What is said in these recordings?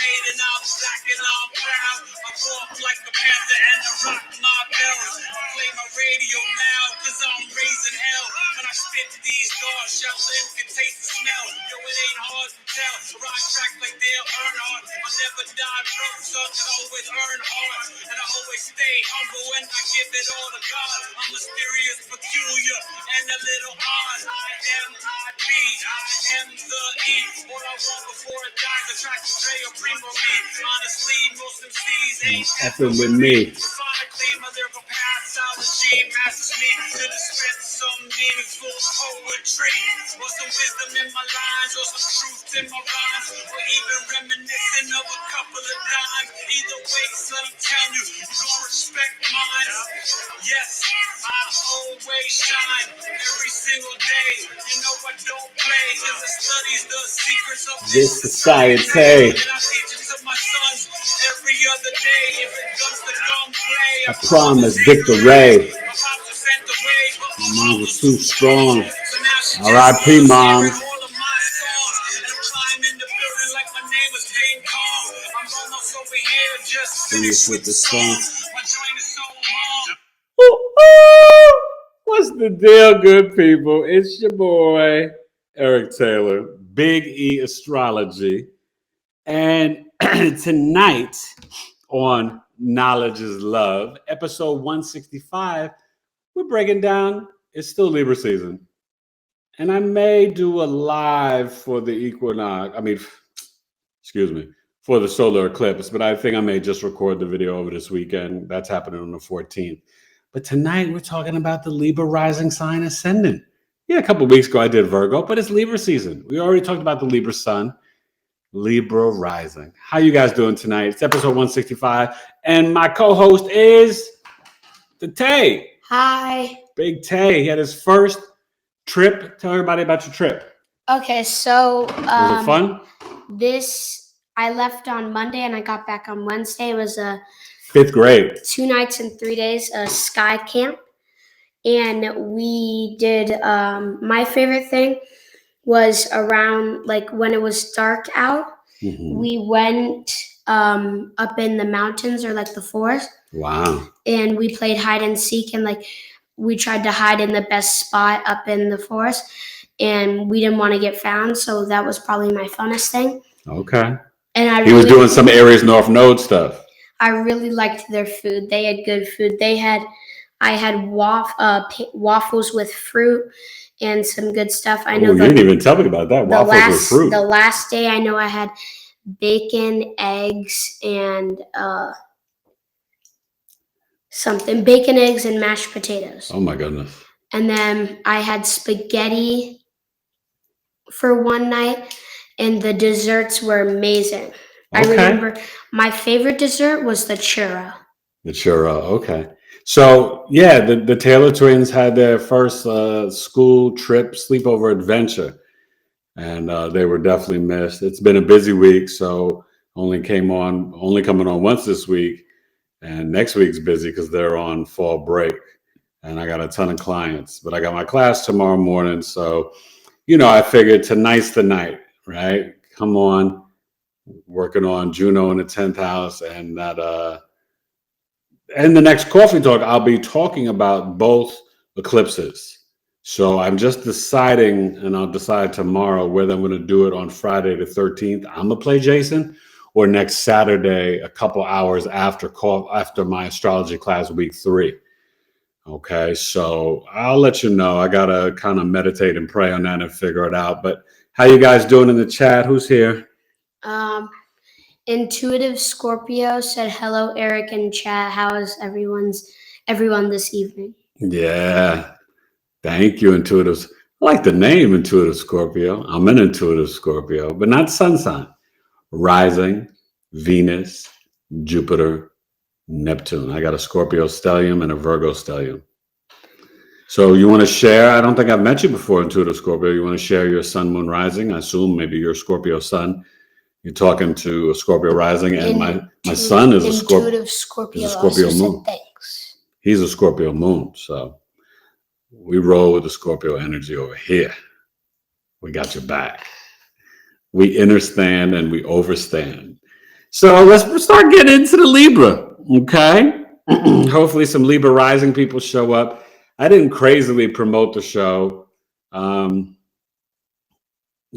made and I'm black and I'm proud. I walk like a panther and I rock my bells. I play my radio now cause I'm raising hell. When I spit to these doors, shells in can taste the smell. Yo, it ain't hard to tell. Rock track like Dale Earnhardt. I never die broke, son, I always earn hard. And I always stay humble and I give it all to God. I'm mysterious, peculiar, and a little odd. I am the E. All I want before it dies, I track to Dre or Primo B. Honestly, most MCs ain't effing with me. Ironically, my lyrical pathology masters me to dispense some meaningful poetry. Or some wisdom in my lines, or some truth in my rhymes, or even reminiscing of a couple of dimes. Either way, son, I'm telling you, you gon' respect mine. Yes, I always shine every single day. You know I don't play, cause it studies the secrets of this society. And I teach it to my sons every other day. If it comes to gunplay, I promise Victor Ray. My mom was too strong. R.I.P. Mom. Finish with the song. What's the deal, good people? It's your boy, Eric Taylor, Big E Astrology. And tonight on Knowledge is Love, episode 165, we're breaking down, it's still Libra season. And I may do a live for the equinox, for the solar eclipse, but I think I may just record the video over this weekend. That's happening on the 14th. But tonight we're talking about the Libra rising sign Ascendant. Yeah, a couple of weeks ago I did Virgo, but it's Libra season. We already talked about the Libra sun, Libra rising. How you guys doing tonight? It's episode 165. And my co-host is the Tay. Hi. Big Tay. He had his first trip. Tell everybody about your trip. Okay, so was it fun? I left on Monday and I got back on Wednesday. It was a 5th grade. 2 nights and 3 days, a sky camp. And we did, my favorite thing was around, like, when it was dark out, we went up in the mountains or, like, the forest. Wow. And we played hide and seek and, like, we tried to hide in the best spot up in the forest. And we didn't want to get found, so that was probably my funnest thing. Okay. And he was doing some Aries North Node stuff. I really liked their food. They had good food. I had waffles with fruit and some good stuff. I know you didn't even tell me about that. Waffles with fruit. The last day, I know I had bacon, eggs, and bacon, eggs, and mashed potatoes. Oh my goodness. And then I had spaghetti for one night, and the desserts were amazing. Okay. I remember my favorite dessert was the churro. The churro, okay. So, yeah, the Taylor twins had their first school trip sleepover adventure, and they were definitely missed. It's been a busy week, so only coming on once this week, and next week's busy because they're on fall break, and I got a ton of clients. But I got my class tomorrow morning, so, I figured tonight's the night, right? Come on. Working on Juno in the 10th house, and that in the next coffee talk I'll be talking about both eclipses. So I'm just deciding, and I'll decide tomorrow whether I'm going to do it on Friday the 13th. I'm gonna play Jason, or next Saturday a couple hours after my astrology class, week 3. Okay, so I'll let you know. I gotta kind of meditate and pray on that and figure it out. But how you guys doing in the chat? Who's here? Intuitive Scorpio said, hello, Eric and chat. How is everyone this evening? Yeah. Thank you, Intuitive. I like the name Intuitive Scorpio. I'm an Intuitive Scorpio, but not sun sign. Rising, Venus, Jupiter, Neptune. I got a Scorpio stellium and a Virgo stellium. So you want to share? I don't think I've met you before, Intuitive Scorpio. You want to share your sun, moon, rising? I assume maybe you're Scorpio sun. You're talking to a Scorpio rising, and my son is a Scorpio moon. Thanks. He's a Scorpio moon, so we roll with the Scorpio energy over here. We got your back. We understand and we overstand. So let's start getting into the Libra, okay? Hopefully some Libra rising people show up. I didn't crazily promote the show.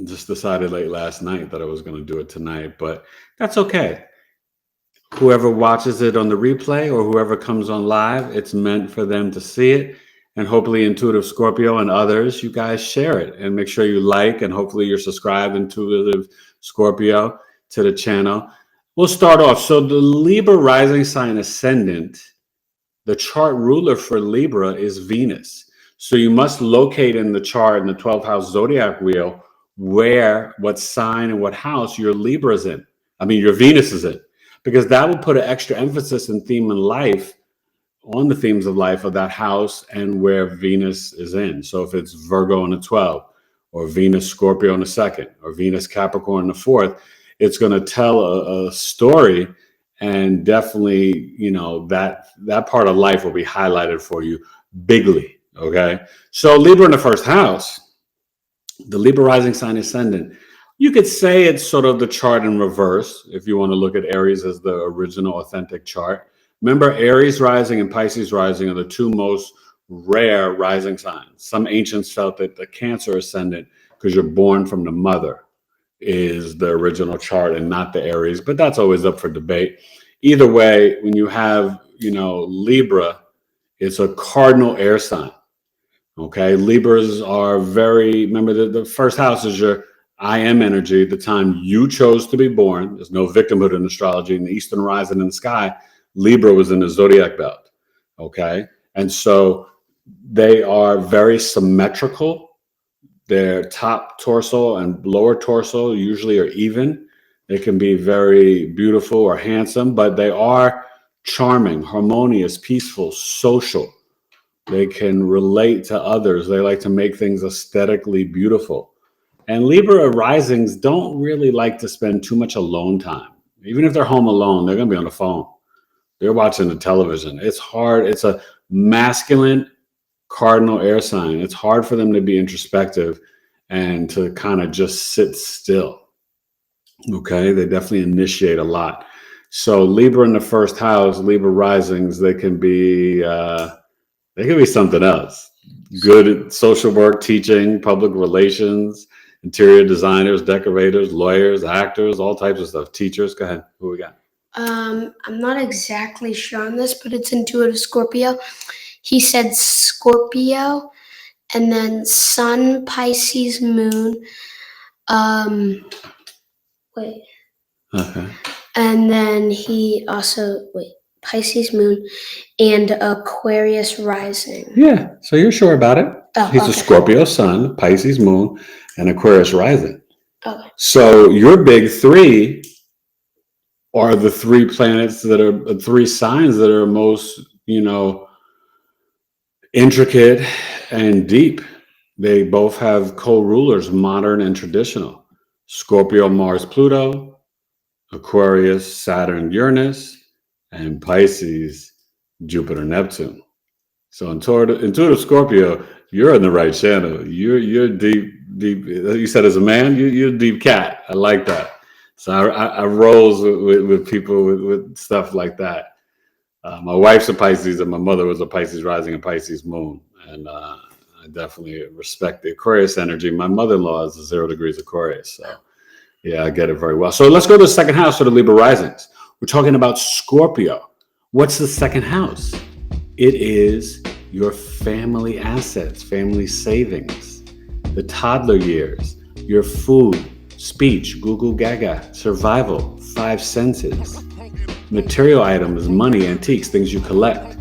Just decided late last night that I was going to do it tonight, but that's okay. Whoever watches it on the replay or whoever comes on live, it's meant for them to see it. And hopefully Intuitive Scorpio and others, you guys share it and make sure you like, and hopefully you're subscribed, Intuitive Scorpio, to the channel. We'll start off. So the Libra rising sign ascendant, the chart ruler for Libra is Venus. So you must locate in the chart, in the 12th house zodiac wheel, what sign and what house your Libra is in. Your Venus is in, because that will put an extra emphasis and theme in life on the themes of life of that house and where Venus is in. So if it's Virgo in the 12th, or Venus Scorpio in the 2nd, or Venus Capricorn in the 4th, it's going to tell a story, and definitely, that part of life will be highlighted for you bigly. Okay. So Libra in the 1st house, the Libra rising sign ascendant, you could say it's sort of the chart in reverse if you want to look at Aries as the original authentic chart. Remember, Aries rising and Pisces rising are the two most rare rising signs. Some ancients felt that the Cancer ascendant, because you're born from the mother, is the original chart and not the Aries, but that's always up for debate. Either way, when you have, Libra, it's a cardinal air sign. Okay, Libras are remember the 1st house is your I am energy, the time you chose to be born. There's no victimhood in astrology. In the Eastern rising in the sky, Libra was in the zodiac belt. Okay, and so they are very symmetrical. Their top torso and lower torso usually are even. They can be very beautiful or handsome, but they are charming, harmonious, peaceful, social. They can relate to others. They like to make things aesthetically beautiful. And Libra risings don't really like to spend too much alone time. Even if they're home alone, they're going to be on the phone. They're watching the television. It's hard. It's a masculine cardinal air sign. It's hard for them to be introspective and to kind of just sit still. Okay, they definitely initiate a lot. So Libra in the 1st house, Libra risings, they can be something else. Good at social work, teaching, public relations, interior designers, decorators, lawyers, actors, all types of stuff. Teachers. Go ahead. Who we got? I'm not exactly sure on this, but it's Intuitive Scorpio. He said Scorpio, and then Sun, Pisces, Moon. Wait. Okay. And then he also, Pisces, Moon, and Aquarius rising. Yeah. So you're sure about it? Oh, He's okay. a Scorpio Sun, Pisces Moon, and Aquarius rising. Okay. So your big three are the 3 planets that are 3 signs that are most, intricate and deep. They both have co-rulers, modern and traditional. Scorpio, Mars, Pluto, Aquarius, Saturn, Uranus, and Pisces, Jupiter, Neptune. So Intuitive Scorpio, you're in the right channel. You're deep. You said as a man, you're a deep cat. I like that. So I rolls with people with stuff like that. My wife's a Pisces, and my mother was a Pisces rising and Pisces moon, and I definitely respect the Aquarius energy. My mother-in-law is a 0 degrees Aquarius, so yeah, I get it very well. So let's go to the 2nd house for the Libra risings. We're talking about Scorpio. What's the 2nd house? It is your family assets, family savings, the toddler years, your food, speech, Google Gaga, survival, 5 senses, material items, money, antiques, things you collect.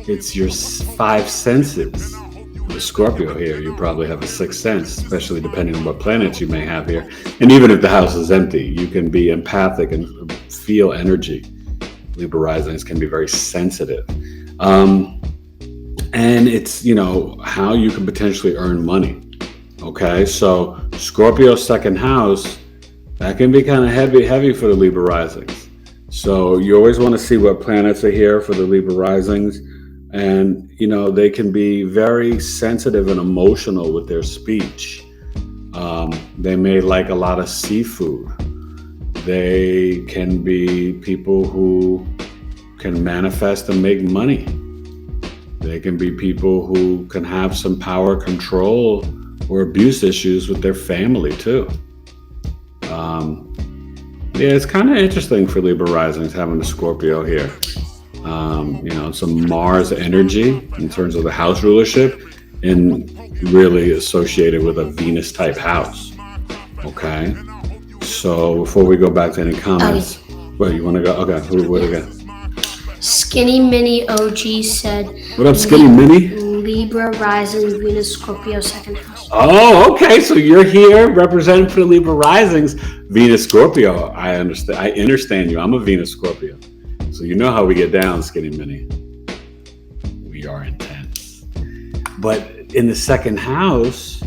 It's your 5 senses. The Scorpio here, you probably have a 6th sense, especially depending on what planets you may have here. And even if the house is empty, you can be empathic and feel energy. Libra risings can be very sensitive. And it's, how you can potentially earn money. Okay, so Scorpio 2nd house, that can be kind of heavy for the Libra risings. So you always want to see what planets are here for the Libra risings. And, they can be very sensitive and emotional with their speech. They may like a lot of seafood. They can be people who can manifest and make money. They can be people who can have some power control or abuse issues with their family too. Yeah, it's kind of interesting for Libra risings having a Scorpio here. Some Mars energy in terms of the house rulership and really associated with a Venus type house. Okay. So before we go back to any comments, wait, you want to go? Okay, what again? Skinny Mini OG said, what up, Skinny Mini? Libra rising, Venus Scorpio second house. Oh, okay. So you're here representing for the Libra risings, Venus Scorpio. I understand you. I'm a Venus Scorpio. So you know how we get down, Skinny Mini. We are intense. But in the second house,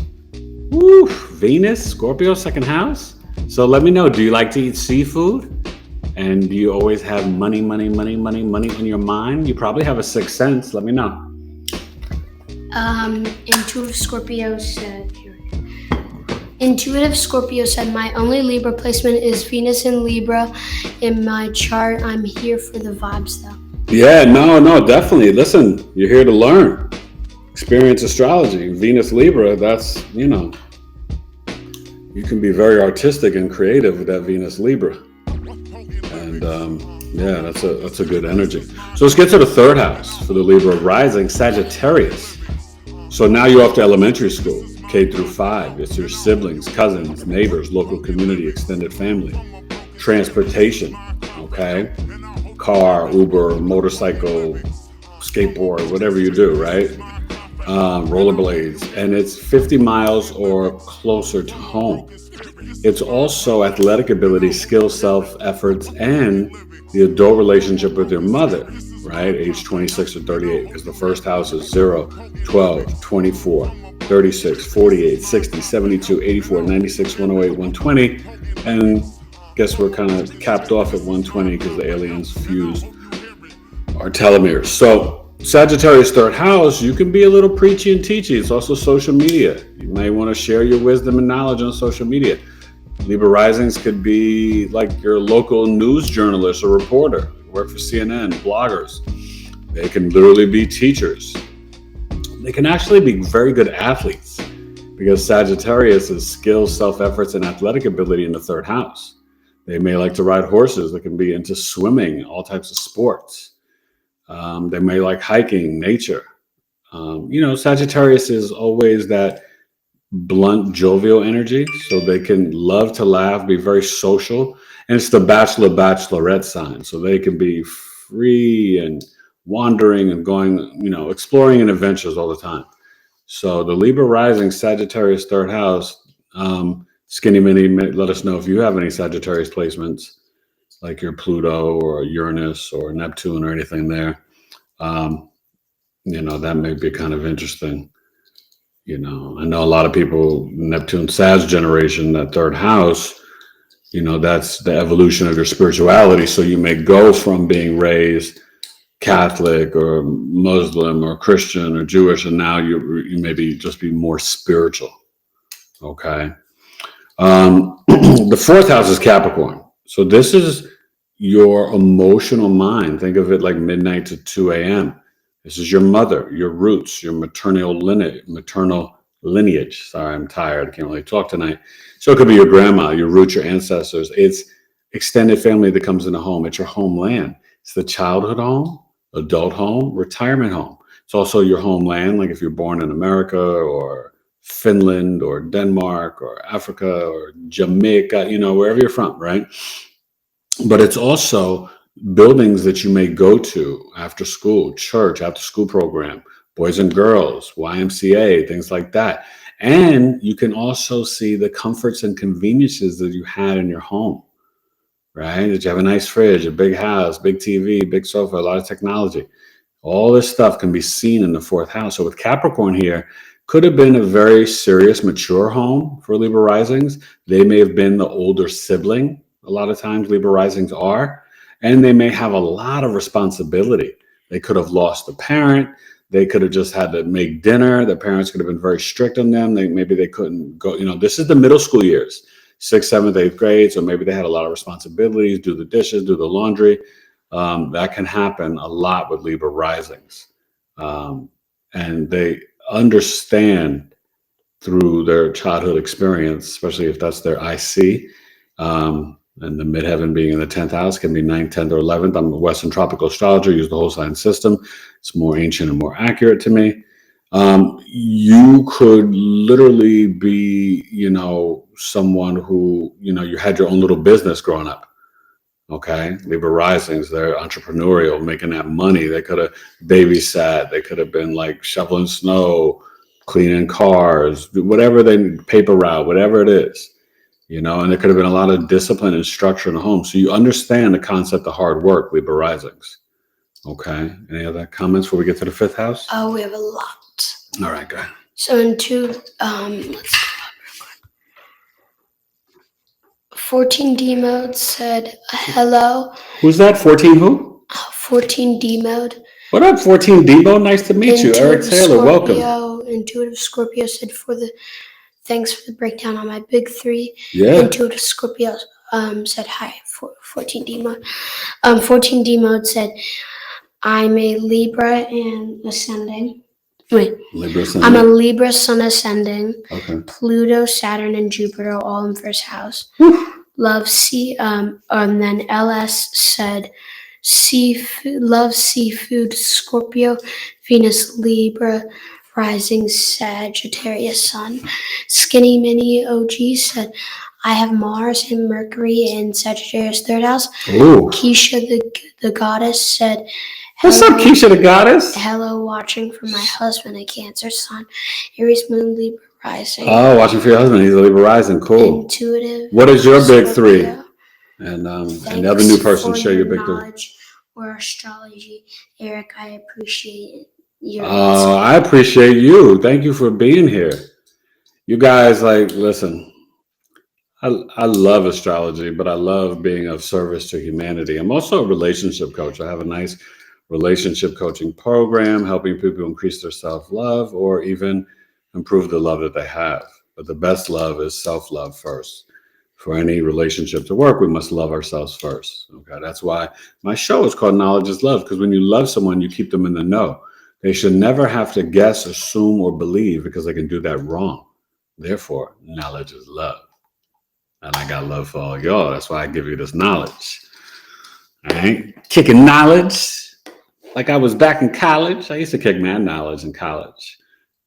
Venus, Scorpio, second house. So let me know, do you like to eat seafood? And do you always have money in your mind? You probably have a sixth sense. Let me know. Intuitive Scorpio said, my only Libra placement is Venus in Libra in my chart. I'm here for the vibes though. Yeah, no, definitely. Listen, you're here to learn. Experience astrology. Venus Libra, that's, you can be very artistic and creative with that Venus Libra. And that's a good energy. So let's get to the third house for the Libra rising, Sagittarius. So now you're off to elementary school, K through 5. It's your siblings, cousins, neighbors, local community, extended family, transportation, okay? Car, Uber, motorcycle, skateboard, whatever you do, right? Rollerblades, and it's 50 miles or closer to home. It's also athletic ability, skill, self, efforts, and the adult relationship with your mother, right? Age 26 or 38, because the first house is 0, 12, 24, 36, 48, 60, 72, 84, 96, 108, 120. And guess we're kind of capped off at 120 because the aliens fused our telomeres. So Sagittarius third house, you can be a little preachy and teachy. It's also social media. You may want to share your wisdom and knowledge on social media. Libra risings could be like your local news journalist or reporter, work for CNN, bloggers. They can literally be teachers. They can actually be very good athletes because Sagittarius is skill, self-efforts, and athletic ability in the third house. They may like to ride horses. They can be into swimming, all types of sports. They may like hiking, nature. Sagittarius is always that blunt, jovial energy. So they can love to laugh, be very social. And it's the bachelorette sign. So they can be free and wandering and going, exploring and adventures all the time. So the Libra rising, Sagittarius third house, Skinny Mini, let us know if you have any Sagittarius placements, like your Pluto or Uranus or Neptune or anything there. That may be kind of interesting. I know a lot of people, Neptune Sag generation, that third house, that's the evolution of your spirituality. So you may go from being raised Catholic or Muslim or Christian or Jewish, and now you maybe just be more spiritual. Okay. The fourth house is Capricorn. So this is your emotional mind. Think of it like midnight to 2 a.m. This is your mother, your roots, your maternal lineage. Sorry, I'm tired. I can't really talk tonight. So it could be your grandma, your roots, your ancestors. It's extended family that comes in the home. It's your homeland. It's the childhood home, adult home, retirement home. It's also your homeland, like if you're born in America or Finland or Denmark or Africa or Jamaica, wherever you're from, right? But it's also buildings that you may go to after school, church, after school program, boys and girls, YMCA, things like that. And you can also see the comforts and conveniences that you had in your home, right? That you have a nice fridge, a big house, big TV, big sofa, a lot of technology. All this stuff can be seen in the fourth house. So with Capricorn here, could have been a very serious, mature home for Libra risings. They may have been the older sibling. A lot of times Libra risings are, and they may have a lot of responsibility. They could have lost a parent. They could have just had to make dinner. The parents could have been very strict on them. Maybe they couldn't go, this is the middle school years. 6th, 7th, 8th grade. So maybe they had a lot of responsibilities, do the dishes, do the laundry. That can happen a lot with Libra risings. And they understand through their childhood experience, especially if that's their IC. And the midheaven being in the 10th house can be 9th, 10th, or 11th. I'm a Western tropical astrologer, use the whole sign system. It's more ancient and more accurate to me. You could literally be, someone who, you had your own little business growing up. Okay. Libra risings, they're entrepreneurial, making that money. They could have babysat. They could have been like shoveling snow, cleaning cars, whatever paper route, whatever it is, and there could have been a lot of discipline and structure in the home. So you understand the concept of hard work, Libra risings. Okay. Any other comments before we get to the 5th house? Oh, we have a lot. All right, go ahead. So intuitive, let's 14D mode said hello. Who's that? 14 who? 14D mode. What up, 14D mode? Nice to meet you. Eric Taylor, welcome. Intuitive Scorpio said thanks for the breakdown on my big 3. Yeah. Intuitive Scorpio said hi for 14D mode. 14D mode said I'm a Libra and ascending. Wait, Libra ascending. I'm a Libra sun ascending. Okay. Pluto, Saturn, and Jupiter all in 1st house. Love and then LS said seafood, love seafood, Scorpio, Venus, Libra, rising Sagittarius sun. Skinny Mini OG said I have Mars and Mercury in Sagittarius 3rd house. Ooh. Keisha the goddess said what's up, Keisha the goddess? Hello, watching for my husband, a Cancer sun, Aries moon, Libra rising. Oh, watching for your husband, he's a Libra rising. Cool. Intuitive. What is your big Scorpio. 3? And the other new person, share your big 3. Knowledge or astrology, Eric. I appreciate your. Oh, I appreciate you. Thank you for being here. You guys, listen. I love astrology, but I love being of service to humanity. I'm also a relationship coach. I have a nice relationship coaching program, helping people increase their self-love or even improve the love that they have. But the best love is self-love first. For any relationship to work, we must love ourselves first. Okay, that's why my show is called Knowledge is Love, because when you love someone, you keep them in the know. They should never have to guess, assume, or believe, because they can do that wrong. Therefore, knowledge is love. And I got love for all y'all. That's why I give you this knowledge. All right? Kicking knowledge like I was back in college. I used to kick mad knowledge in college.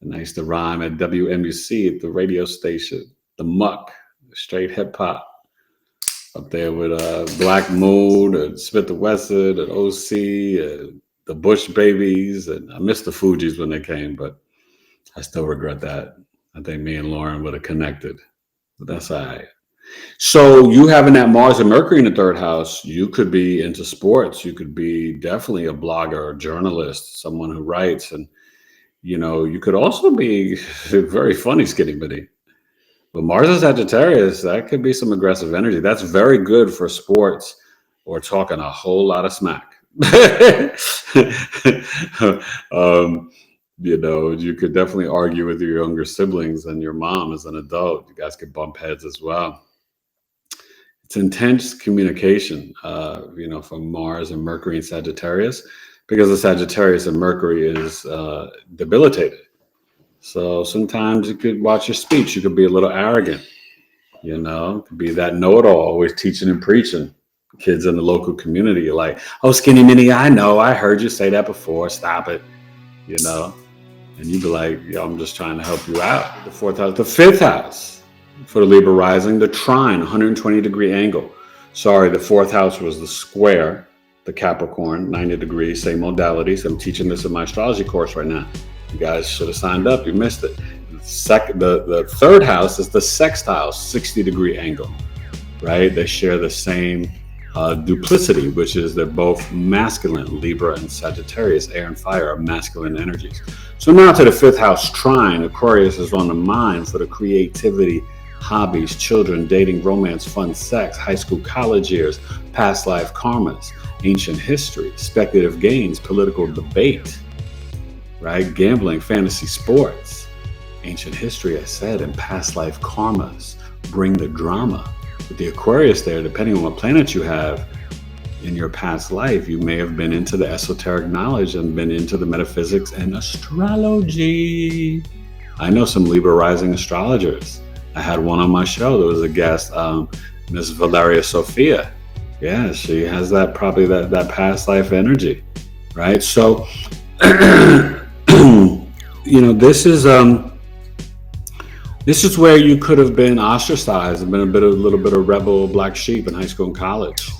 And I used to rhyme at WMUC at the radio station, the Muck, straight hip hop. Up there with Black Moon and Smith the Wesson and OC and the Bush Babies. And I missed the Fugees when they came, but I still regret that. I think me and Lauren would have connected. But that's all right. So you having that Mars and Mercury in the 3rd house, you could be into sports. You could be definitely a blogger, a journalist, someone who writes. And, you could also be very funny, Skinny Bitty. But Mars and Sagittarius, that could be some aggressive energy. That's very good for sports or talking a whole lot of smack. You could definitely argue with your younger siblings and your mom as an adult. You guys could bump heads as well. It's intense communication, from Mars and Mercury and Sagittarius, because the Sagittarius and Mercury is debilitated. So sometimes you could watch your speech. You could be a little arrogant, could be that know-it-all, always teaching and preaching. Kids in the local community are like, oh, Skinny Mini, I know. I heard you say that before. Stop it, And you'd be like, I'm just trying to help you out. The 4th house, the 5th house. For the Libra rising, the trine, 120-degree angle. Sorry, the 4th house was the square, the Capricorn, 90 degrees, same modalities. I'm teaching this in my astrology course right now. You guys should have signed up. You missed it. The 3rd house is the sextile, 60-degree angle, right? They share the same duplicity, which is they're both masculine. Libra and Sagittarius, air and fire, are masculine energies. So now to the 5th house trine, Aquarius is on the mind for the creativity, hobbies, children, dating, romance, fun, sex, high school, college years, past life karmas, ancient history, speculative gains, political debate, right? Gambling, fantasy sports, ancient history, I said, and past life karmas, bring the drama. With the Aquarius there, depending on what planet you have in your past life, you may have been into the esoteric knowledge and been into the metaphysics and astrology. I know some Libra rising astrologers. I had one on my show. There was a guest, Miss Valeria Sophia. Yeah, she has that probably that past life energy, right? So, this is where you could have been ostracized and been a little bit of rebel black sheep in high school and college.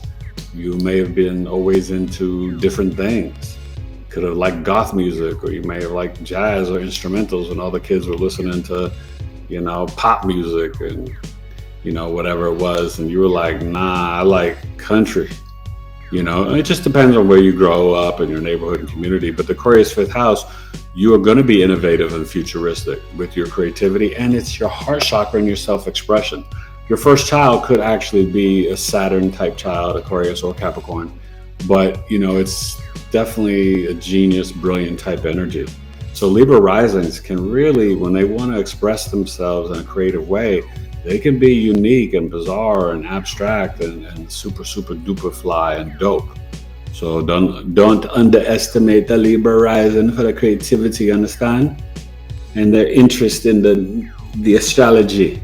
You may have been always into different things. Could have liked goth music, or you may have liked jazz or instrumentals when all the kids were listening to, pop music and, whatever it was. And you were like, nah, I like country. It just depends on where you grow up in your neighborhood and community. But the Aquarius fifth house, you are going to be innovative and futuristic with your creativity, and it's your heart chakra and your self-expression. Your first child could actually be a Saturn type child, Aquarius or Capricorn, but it's definitely a genius, brilliant type energy. So Libra risings can really, when they want to express themselves in a creative way, they can be unique and bizarre and abstract and super, super duper fly and dope. So don't underestimate the Libra rising for the creativity, understand? And their interest in the astrology,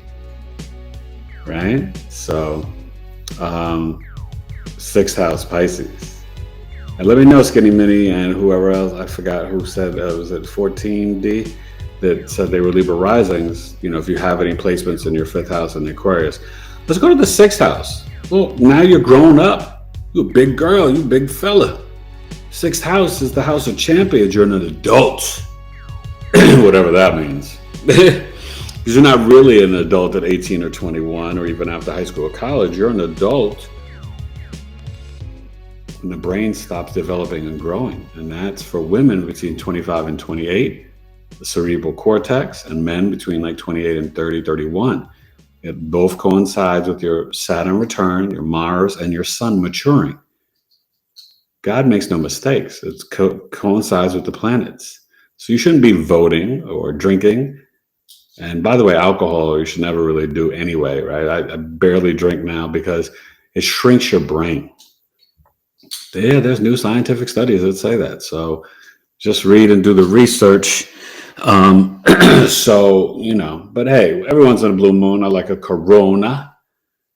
right? So, sixth house, Pisces. And let me know, Skinny Mini and whoever else, I forgot who said, was it 14D? That said they were Libra risings, if you have any placements in your fifth house in Aquarius. Let's go to the sixth house. Well, now you're grown up. You're a big girl, you a big fella. Sixth house is the house of champions. You're an adult. Whatever that means. Because you're not really an adult at 18 or 21 or even after high school or college. You're an adult when the brain stops developing and growing. And that's for women between 25 and 28. The cerebral cortex, and men between like 28 and 30, 31. It both coincides with your Saturn return, your Mars, and your Sun maturing. God makes no mistakes. It coincides with the planets. So you shouldn't be voting or drinking. And by the way, alcohol you should never really do anyway, right? I barely drink now because it shrinks your brain. Yeah, there's new scientific studies that say that. So just read and do the research. But hey, every once in a blue moon, I like a Corona,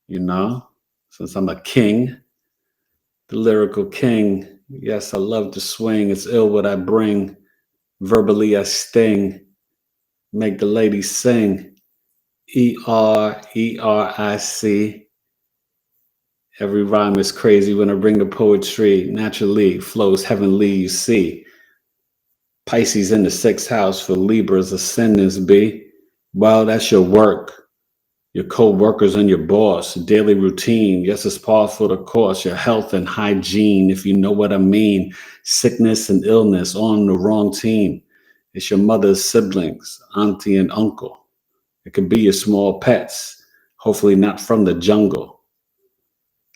since I'm a king, the lyrical king. Yes, I love to swing. It's ill what I bring. Verbally, I sting. Make the ladies sing. ERERIC. Every rhyme is crazy when I bring the poetry. Naturally flows heavenly, you see. Pisces in the sixth house for Libra's ascendants be. Well, that's your work, your co-workers and your boss, daily routine. Yes, it's powerful, of course, your health and hygiene, if you know what I mean. Sickness and illness on the wrong team. It's your mother's siblings, auntie and uncle. It could be your small pets, hopefully not from the jungle.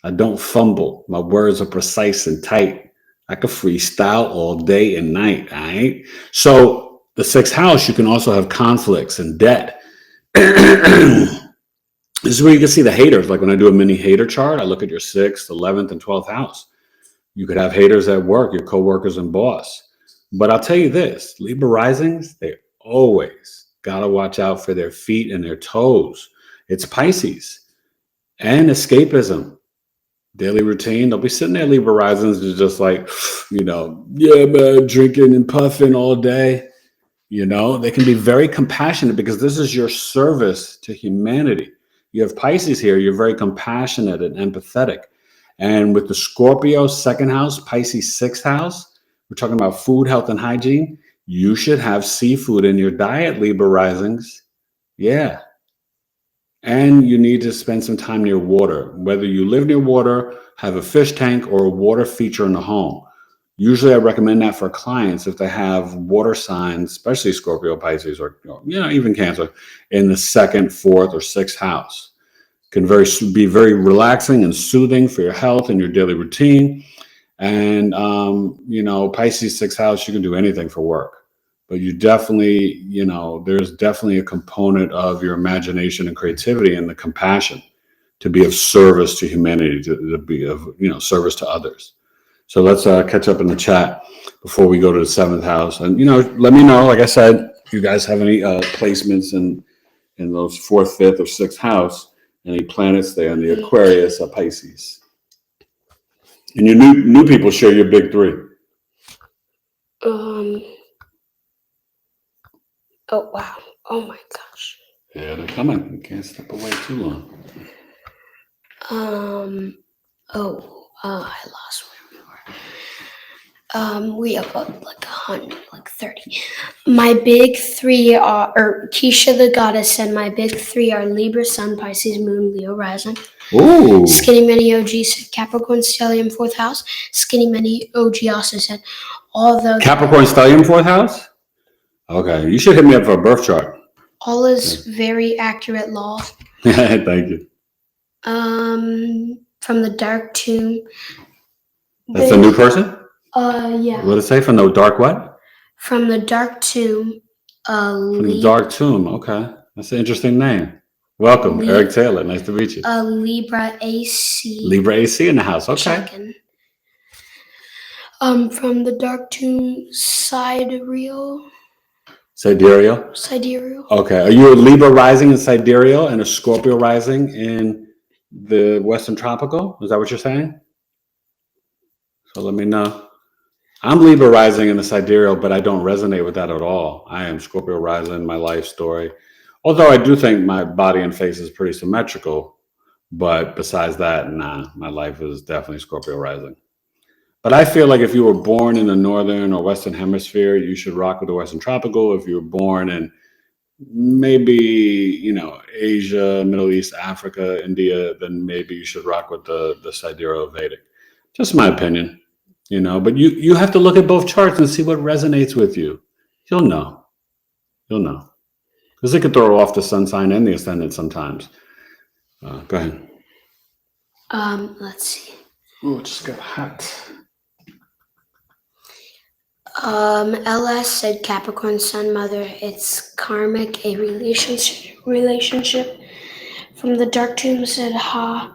I don't fumble. My words are precise and tight. I could freestyle all day and night, all right? So the sixth house, you can also have conflicts and debt. This is where you can see the haters. Like when I do a mini hater chart, I look at your 6th, 11th, and 12th house. You could have haters at work, your coworkers and boss. But I'll tell you this, Libra risings, they always got to watch out for their feet and their toes. It's Pisces and escapism. Daily routine, they'll be sitting there, Libra risings, just like, yeah, man, drinking and puffing all day. They can be very compassionate because this is your service to humanity. You have Pisces here, you're very compassionate and empathetic. And with the Scorpio second house, Pisces sixth house, we're talking about food, health, and hygiene. You should have seafood in your diet, Libra risings. Yeah. And you need to spend some time near water. Whether you live near water, have a fish tank, or a water feature in the home. Usually I recommend that for clients if they have water signs, especially Scorpio, Pisces, or even Cancer, in the 2nd, 4th, or 6th house. Can be very relaxing and soothing for your health and your daily routine. And, Pisces 6th house, you can do anything for work. but you definitely, there's definitely a component of your imagination and creativity and the compassion to be of service to humanity, to be of, service to others. So let's catch up in the chat before we go to the 7th house. And, let me know, like I said, if you guys have any placements in those 4th, 5th, or 6th house, any planets there in the Aquarius or Pisces. And your new people share your big 3. Oh, wow. Oh, my gosh. Yeah, they're coming. You can't step away too long. I lost where we were. We have like 100, like 30. My big 3 are, or Keisha the Goddess said my big 3 are Libra, Sun, Pisces, Moon, Leo, Rising. Ooh. Skinny Mini OG said Capricorn, Stellium, 4th house. Skinny Mini OG also said Capricorn, Stellium, 4th house? Okay, you should hit me up for a birth chart. All is very accurate law. Thank you. From the Dark Tomb. That's a new person? Yeah. What did it say? From the dark what? From the Dark Tomb. From the Dark Tomb. Okay, that's an interesting name. Welcome, Eric Taylor. Nice to meet you. Libra AC. Libra AC in the house. Okay. Checking. From the Dark Tomb, Sidereal. Okay. Are you a Libra rising in Sidereal and a Scorpio rising in the Western Tropical? Is that what you're saying? So let me know. I'm Libra rising in the Sidereal, but I don't resonate with that at all. I am Scorpio rising, my life story. Although I do think my body and face is pretty symmetrical. But besides that, my life is definitely Scorpio rising. But I feel like if you were born in the Northern or Western Hemisphere, you should rock with the Western Tropical. If you were born in maybe, Asia, Middle East, Africa, India, then maybe you should rock with the Sidereal Vedic. Just my opinion, but you have to look at both charts and see what resonates with you. You'll know. Because it could throw off the sun sign and the ascendant sometimes. Go ahead. Let's see. Oh, it just got hot. LS said Capricorn Sun Mother. It's karmic, a relationship. From the Dark Tomb said Ha.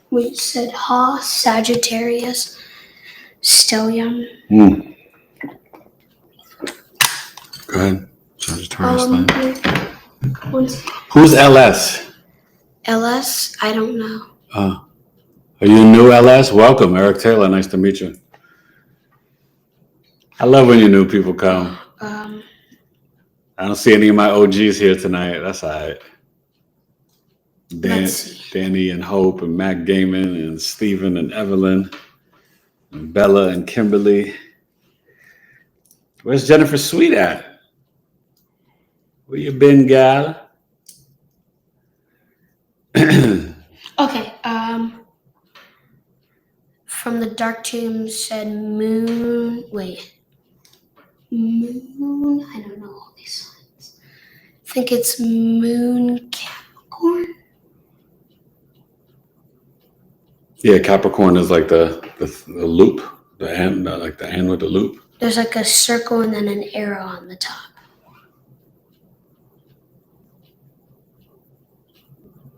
We said Ha, Sagittarius, Stellium. Go ahead. Sagittarius. Who's LS? LS? I don't know. Are you new LS? Welcome, Eric Taylor. Nice to meet you. I love when you new people come. I don't see any of my OGs here tonight. That's all right. Danny and Hope and Matt Gaiman and Stephen and Evelyn and Bella and Kimberly. Where's Jennifer Sweet at? Where you been, gal? Okay. From the Dark Tomb said Moon. Wait. Moon. I don't know all these signs. I think it's Moon Capricorn. Yeah, Capricorn is like the loop, the end, like the end with the loop. There's like a circle and then an arrow on the top.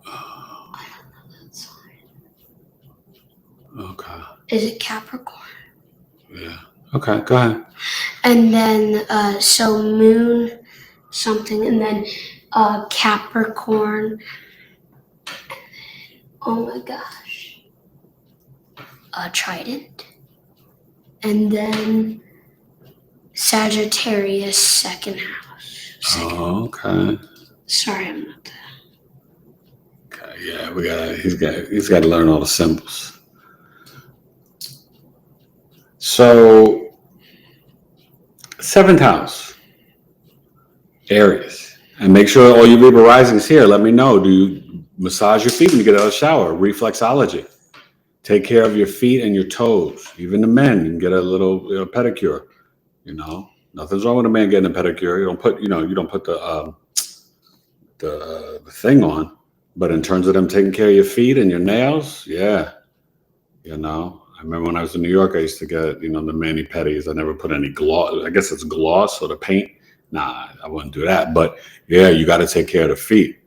I don't know that sign. Okay. Is it Capricorn? Yeah. Okay, go ahead. And then, so Moon something, and then Capricorn. Oh my gosh. Trident. And then Sagittarius, 2nd house. Oh, okay. Sorry, I'm not that. Okay, yeah, he's got to learn all the symbols. So, 7th house, Aries. And make sure all you Libra risings here, let me know. Do you massage your feet when you get out of the shower? Reflexology. Take care of your feet and your toes. Even the men, you can get a little pedicure. Nothing's wrong with a man getting a pedicure. You don't put the thing on. But in terms of them taking care of your feet and your nails, yeah. I remember when I was in New York, I used to get, the mani-pedis. I never put any gloss. I guess it's gloss or the paint. Nah, I wouldn't do that. But yeah, you got to take care of the feet.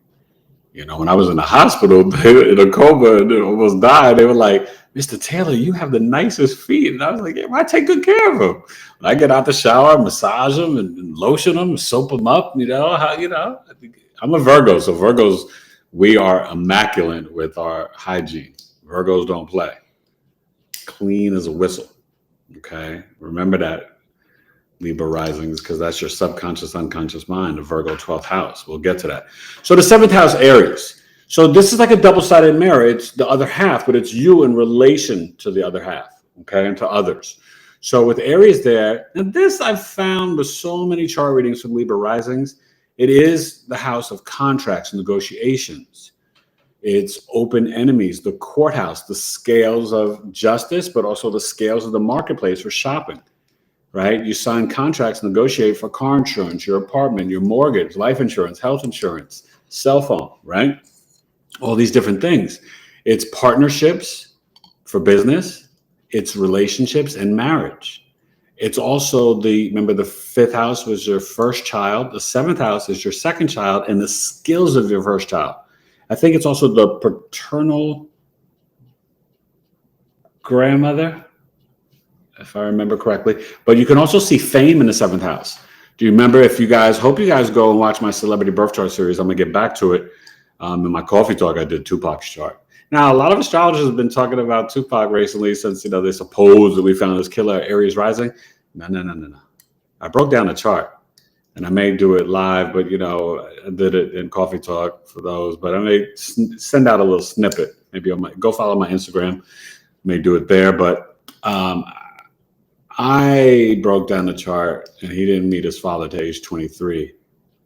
When I was in the hospital in a coma and almost died, they were like, Mr. Taylor, you have the nicest feet. And I was like, yeah, I take good care of them. When I get out the shower, massage them and lotion them, soap them up, I'm a Virgo. So Virgos, we are immaculate with our hygiene. Virgos don't play. Clean as a whistle. Okay. Remember that, Libra risings, because that's your subconscious, unconscious mind, the Virgo 12th house. We'll get to that. So the 7th house, Aries. So this is like a double-sided mirror. It's the other half, but it's you in relation to the other half, okay, and to others. So with Aries there, and this I've found with so many chart readings from Libra risings, it is the house of contracts, negotiations. It's open enemies, the courthouse, the scales of justice, but also the scales of the marketplace for shopping. Right? You sign contracts, negotiate for car insurance, your apartment, your mortgage, life insurance, health insurance, cell phone, right? All these different things. It's partnerships for business. It's relationships and marriage. It's also remember the 5th house was your first child. The 7th house is your second child and the skills of your first child. I think it's also the paternal grandmother, if I remember correctly. But you can also see fame in the 7th house. Do you remember, hope you guys go and watch my celebrity birth chart series. I'm going to get back to it. In my coffee talk, I did Tupac's chart. Now, a lot of astrologers have been talking about Tupac recently since, they supposedly found this killer Aries rising. No. I broke down the chart. And I may do it live, but, I did it in coffee talk for those. But I may send out a little snippet. Maybe I might go follow my Instagram. May do it there. But I broke down the chart, and he didn't meet his father to age 23.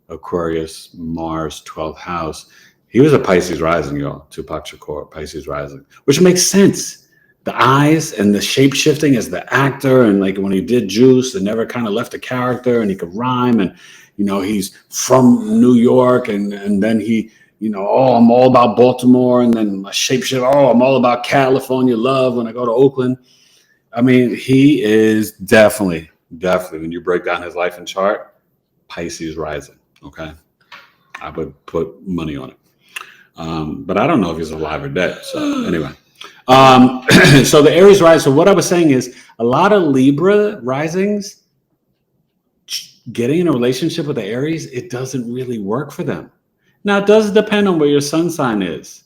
Aquarius, Mars, 12th house. He was a Pisces rising, y'all. Tupac Shakur, Pisces rising, which makes sense. The eyes and the shape shifting as the actor, and like when he did Juice, and never kind of left a character, and he could rhyme, and he's from New York, and then he, I'm all about Baltimore, and then shape shift. Oh, I'm all about California love when I go to Oakland. I mean, he is definitely, when you break down his life and chart, Pisces rising, okay? I would put money on it. But I don't know if he's alive or dead. So anyway, so the Aries rise. So what I was saying is a lot of Libra risings, getting in a relationship with the Aries, it doesn't really work for them. Now, it does depend on where your sun sign is.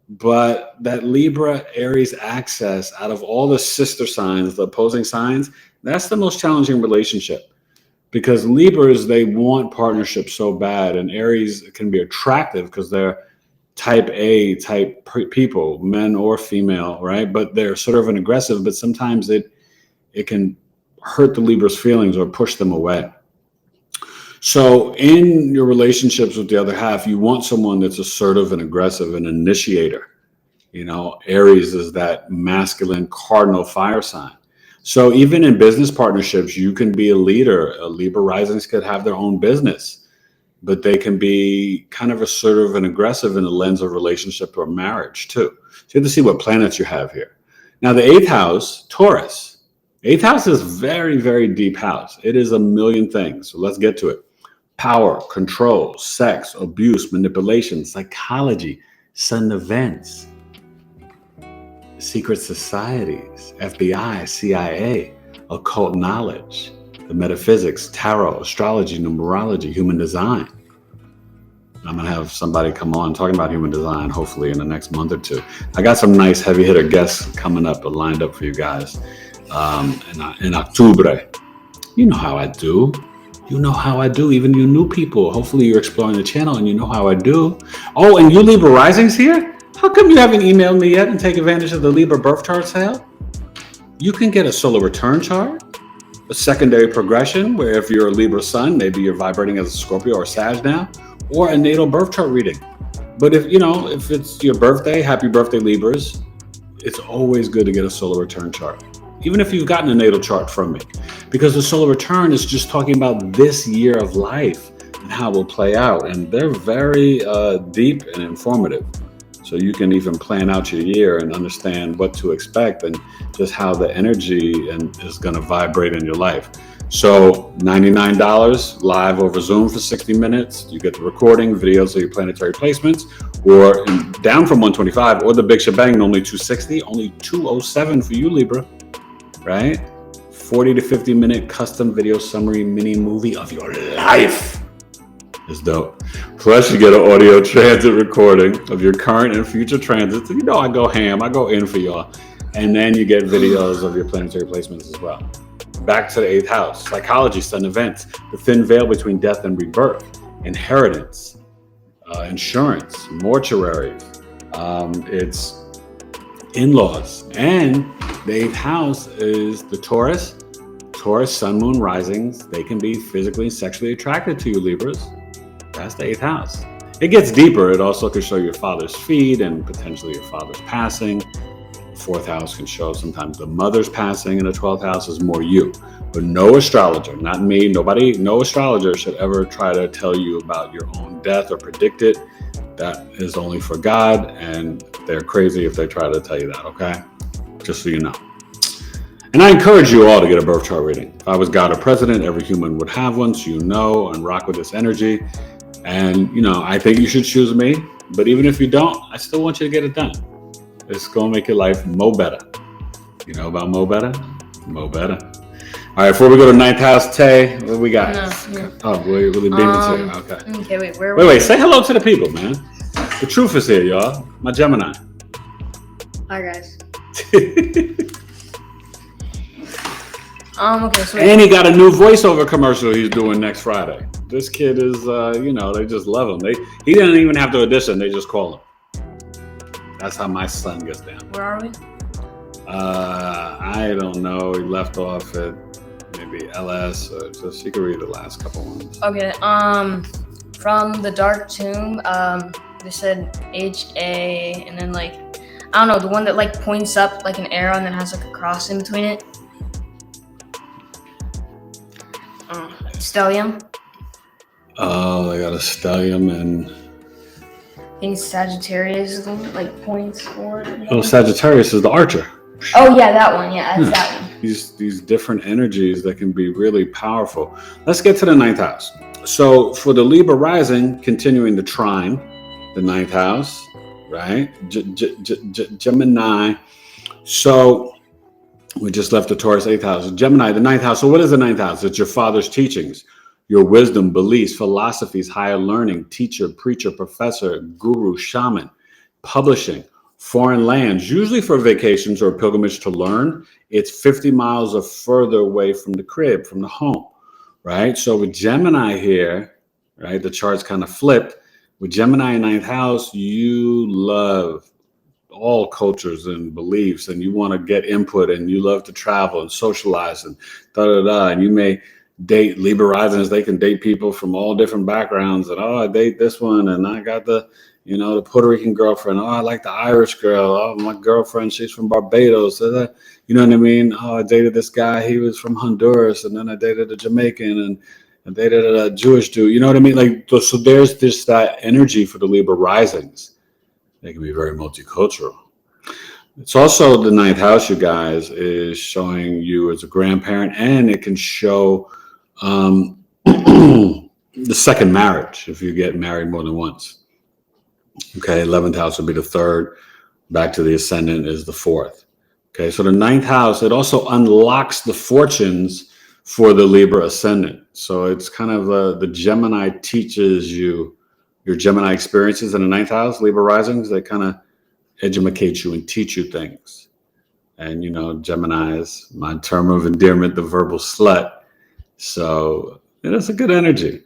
But that Libra Aries axis, out of all the sister signs, the opposing signs, that's the most challenging relationship, because Libras, they want partnership so bad, and Aries can be attractive because they're type A type people, men or female, right? But they're sort of an aggressive, but sometimes it can hurt the Libra's feelings or push them away. So in your relationships with the other half, you want someone that's assertive and aggressive, an initiator. Aries is that masculine cardinal fire sign. So even in business partnerships, you can be a leader. Libra risings could have their own business, but they can be kind of assertive and aggressive in the lens of relationship or marriage too. So you have to see what planets you have here. Now the 8th house, Taurus. 8th house is very, very deep house. It is a million things. So let's get to it. Power, control, sex, abuse, manipulation, psychology, sudden events, secret societies, FBI, CIA, occult knowledge, the metaphysics, tarot, astrology, numerology, human design. I'm going to have somebody come on talking about human design, hopefully in the next month or two. I got some nice heavy hitter guests coming up, lined up for you guys in October. You know how I do. Even you new people. Hopefully you're exploring the channel and you know how I do. Oh, and you Libra risings here? How come you haven't emailed me yet and take advantage of the Libra birth chart sale? You can get a solar return chart, a secondary progression, where if you're a Libra sun, maybe you're vibrating as a Scorpio or Sag now, or a natal birth chart reading. But if it's your birthday, happy birthday Libras, it's always good to get a solar return chart, even if you've gotten a natal chart from me, because the solar return is just talking about this year of life and how it will play out. And they're very deep and informative. So you can even plan out your year and understand what to expect and just how the energy is going to vibrate in your life. So $99 live over Zoom for 60 minutes. You get the recording, videos of your planetary placements, or down from 125, or the big shebang, only 260, only 207 for you, Libra, right? 40 to 50 minute custom video summary mini movie of your life. It's dope. Plus, you get an audio transit recording of your current and future transits. You know I go ham. I go in for y'all. And then you get videos of your planetary placements as well. Back to the 8th house. Psychology, sudden events. The thin veil between death and rebirth. Inheritance. Insurance. Mortuaries. It's in-laws. And the 8th house is the Taurus. Taurus, sun, moon, risings. They can be physically and sexually attracted to you, Libras. That's the 8th house. It gets deeper. It also can show your father's feet and potentially your father's passing. The 4th house can show sometimes the mother's passing, and the 12th house is more you. But no astrologer, not me, nobody, no astrologer should ever try to tell you about your own death or predict it. That is only for God, and they're crazy if they try to tell you that, okay? Just so you know. And I encourage you all to get a birth chart reading. If I was God or president, every human would have one, so you know and rock with this energy. And, I think you should choose me. But even if you don't, I still want you to get it done. It's going to make your life mo better. You know about mo better? Mo better. All right, before we go to 9th house, Tay, what we got? No. Oh, we're being to okay. Okay, wait, Wait, say hello to the people, man. The truth is here, y'all. My Gemini. Hi, guys. Okay, so and he got a new voiceover commercial he's doing next Friday. This kid is, they just love him. He didn't even have to audition. They just call him. That's how my son gets down. Where are we? I don't know. He left off at maybe LS, or just you can read the last couple ones. Okay. From the Dark Tomb, they said HA, and then I don't know, the one that points up like an arrow and then has a cross in between it. Stellium. Oh, they got a stellium and. I think Sagittarius is the one that points forward. Oh, Sagittarius is the archer. Oh yeah, that one. Yeah, that's that one. These different energies that can be really powerful. Let's get to the 9th house. So for the Libra rising, continuing the trine, the 9th house, right? Gemini. So we just left the Taurus 8th house. Gemini, the 9th house. So what is the 9th house? It's your father's teachings, your wisdom, beliefs, philosophies, higher learning, teacher, preacher, professor, guru, shaman, publishing, foreign lands, usually for vacations or pilgrimage to learn. It's 50 miles or further away from the crib, from the home, right? So with Gemini here, right, the chart's kind of flipped. With Gemini in 9th house, you love all cultures and beliefs, and you want to get input, and you love to travel and socialize and and you may date librarising. They can date people from all different backgrounds, and I date this one, and I got the Puerto Rican girlfriend. Oh, I like the Irish girl. Oh, my girlfriend, she's from Barbados. You know what I mean? Oh, I dated this guy. He was from Honduras, and then I dated a Jamaican, and I dated a Jewish dude. You know what I mean? So there's this that energy for the Libra risings. They can be very multicultural. It's also the 9th house, you guys, is showing you as a grandparent, and it can show the second marriage if you get married more than once. Okay, 11th house would be the 3rd. Back to the Ascendant is the 4th. Okay, so the 9th house, it also unlocks the fortunes for the Libra Ascendant. So it's kind of the Gemini teaches you your Gemini experiences in the 9th house, Libra risings. They kind of educate you and teach you things. And, Gemini is my term of endearment, the verbal slut. So it's a good energy.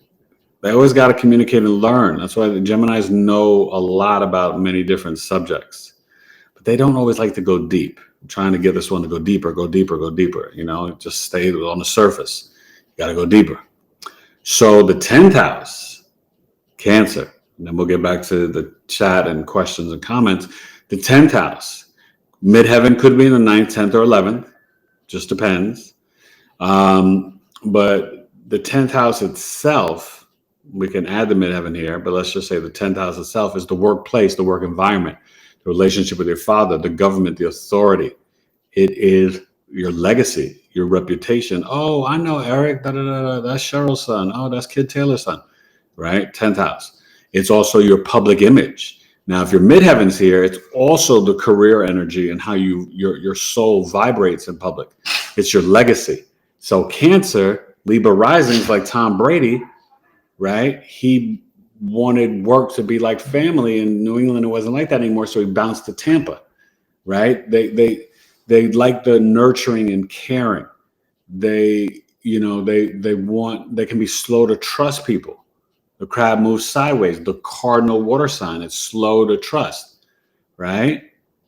They always got to communicate and learn. That's why the Geminis know a lot about many different subjects, but they don't always like to go deep. I'm trying to get this one to go deeper, just stay on the surface. You got to go deeper. So the 10th house, Cancer, and then we'll get back to the chat and questions and comments. The 10th house, midheaven could be in the 9th, 10th, or 11th. Just depends. But the 10th house itself, we can add the midheaven here, but let's just say the 10th house itself is the workplace, the work environment, the relationship with your father, the government, the authority. It is your legacy, your reputation. Oh, I know Eric. Da, da, da, da, that's Cheryl's son. Oh, that's Kid Taylor's son. Right? 10th house. It's also your public image. Now, if your midheaven's here, it's also the career energy and how your soul vibrates in public. It's your legacy. So Cancer, Libra risings like Tom Brady, right? He wanted work to be like family in New England. It wasn't like that anymore. So he bounced to Tampa, right? They like the nurturing and caring. They can be slow to trust people. The crab moves sideways. The cardinal water sign, it's slow to trust, right?